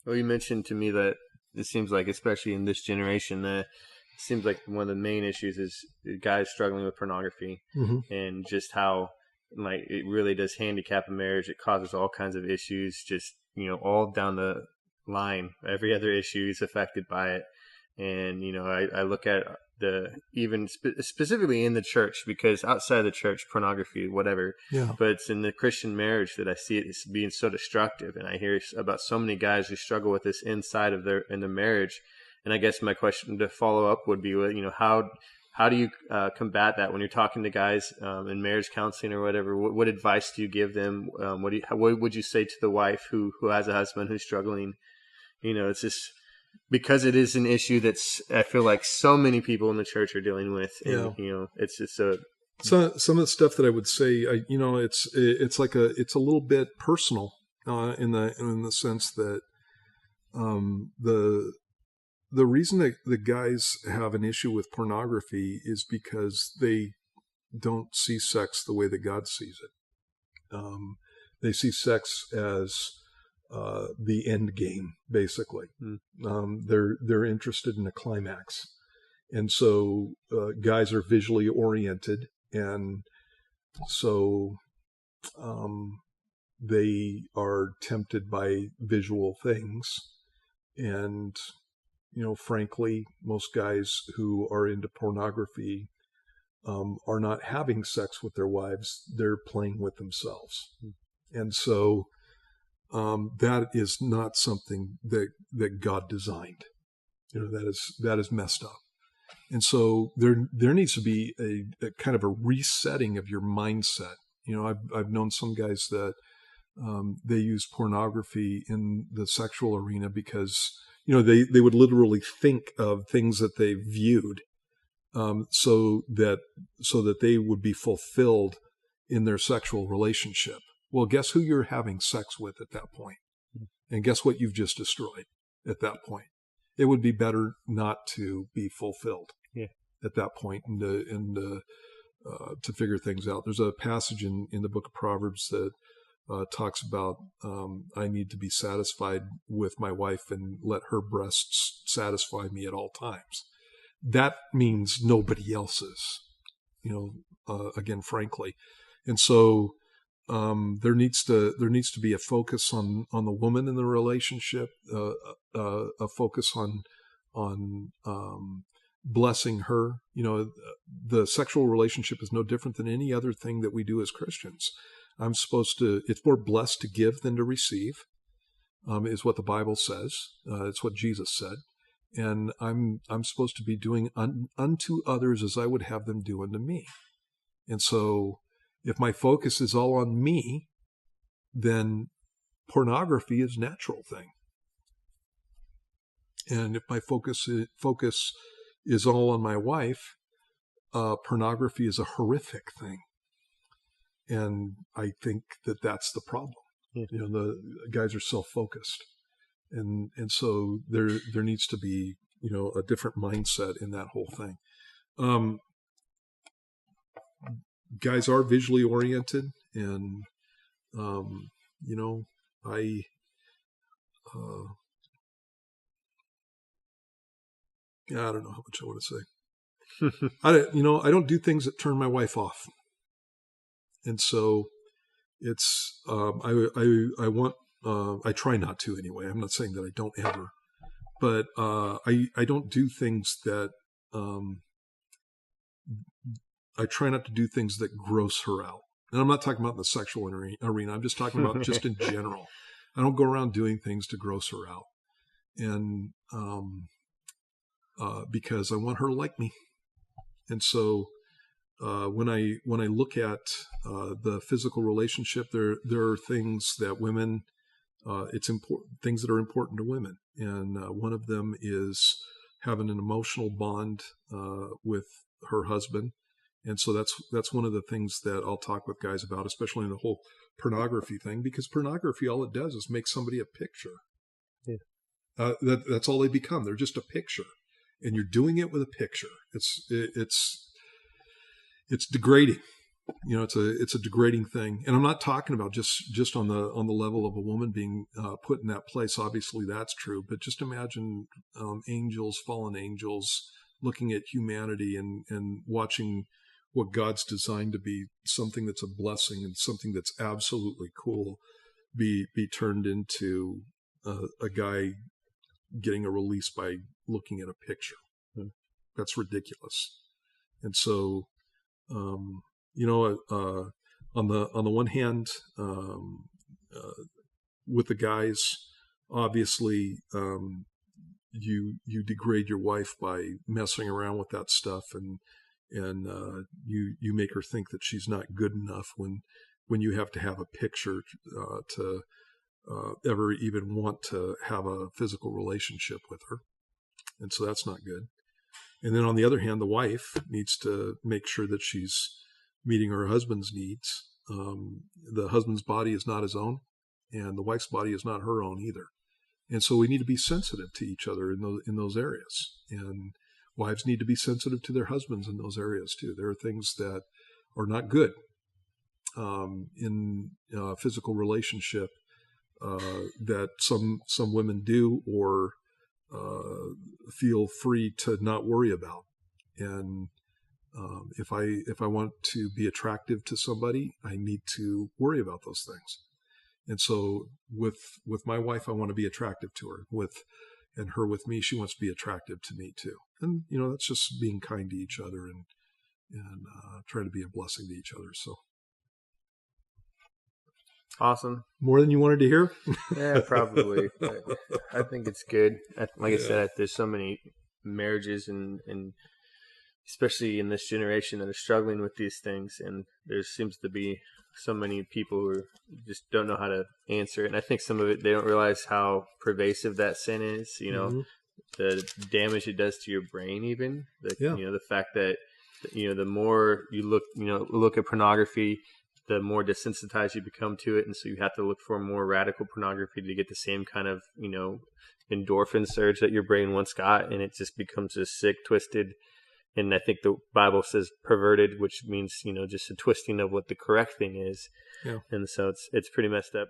Well, you mentioned to me that it seems like, especially in this generation, that it seems like one of the main issues is guys struggling with pornography, Hmm. and just how like it really does handicap a marriage. It causes all kinds of issues, just all down the line. Every other issue is affected by it. And I look at the even specifically in the church, because outside of the church, pornography, whatever, Yeah. but it's in the Christian marriage that I see it as being so destructive. And I hear about so many guys who struggle with this inside of their marriage. And I guess my question to follow up would be, how do you combat that when you're talking to guys in marriage counseling or whatever? What advice do you give them? What would you say to the wife who has a husband who's struggling? It's just because it is an issue that's, I feel like so many people in the church are dealing with, and Yeah. it's just a So some of the stuff that I would say, it's a little bit personal in the sense that the reason that the guys have an issue with pornography is because they don't see sex the way that God sees it. They see sex as the end game, basically. They're interested in a climax, and so guys are visually oriented, and so they are tempted by visual things. And frankly, most guys who are into pornography are not having sex with their wives; they're playing with themselves, and so that is not something that God designed. That is messed up. And so there needs to be a kind of a resetting of your mindset. I've known some guys that they use pornography in the sexual arena because they would literally think of things that they viewed, so that they would be fulfilled in their sexual relationship. Well, guess who you're having sex with at that point? And guess what you've just destroyed at that point? It would be better not to be fulfilled at that point, and to figure things out. There's a passage in the book of Proverbs that talks about I need to be satisfied with my wife and let her breasts satisfy me at all times. That means nobody else's, again, frankly. And so there needs to be a focus on the woman in the relationship, a focus on blessing her. The sexual relationship is no different than any other thing that we do as Christians. It's more blessed to give than to receive, is what the Bible says. It's what Jesus said. And I'm supposed to be doing unto others as I would have them do unto me. And so if my focus is all on me, then pornography is a natural thing. And if my focus is all on my wife, pornography is a horrific thing. And I think that that's the problem. The guys are self-focused, and so there needs to be a different mindset in that whole thing. Guys are visually oriented, and I I don't know how much I want to say. I don't do things that turn my wife off, and so it's I want I try not to anyway. I'm not saying that I don't ever, but I don't do things that I try not to do things that gross her out. And I'm not talking about the sexual arena. I'm just talking about just in general. I don't go around doing things to gross her out, and because I want her to like me. And so when I look at the physical relationship, there are things that women, it's important, things that are important to women, and one of them is having an emotional bond with her husband. And so that's one of the things that I'll talk with guys about, especially in the whole pornography thing, because pornography, all it does is make somebody a picture. Yeah. That's all they become. They're just a picture, and you're doing it with a picture. It's degrading. It's a degrading thing, and I'm not talking about just on the level of a woman being put in that place. Obviously, that's true, but just imagine angels, fallen angels, looking at humanity and watching what God's designed to be something that's a blessing and something that's absolutely cool be turned into a guy getting a release by looking at a picture. That's ridiculous. And so, on the one hand, with the guys, obviously, you degrade your wife by messing around with that stuff, and you make her think that she's not good enough when you have to have a picture to ever even want to have a physical relationship with her. And so that's not good. And then on the other hand, the wife needs to make sure that she's meeting her husband's needs. The husband's body is not his own, and the wife's body is not her own either. And so we need to be sensitive to each other in those areas. And wives need to be sensitive to their husbands in those areas too. There are things that are not good in a physical relationship that some women do or feel free to not worry about. And if I want to be attractive to somebody, I need to worry about those things. And so with my wife, I want to be attractive to her. And her with me, she wants to be attractive to me too. And that's just being kind to each other and trying to be a blessing to each other. So awesome. More than you wanted to hear? Yeah, probably. I think it's good. Like I said, there's so many marriages and especially in this generation that are struggling with these things, and there seems to be so many people who just don't know how to answer it. And I think some of it, they don't realize how pervasive that sin is, the damage it does to your brain, even the fact that, the more you look at pornography, the more desensitized you become to it. And so you have to look for more radical pornography to get the same kind of, endorphin surge that your brain once got. And it just becomes a sick, twisted, and I think the Bible says perverted, which means, just a twisting of what the correct thing is. Yeah. And so it's pretty messed up.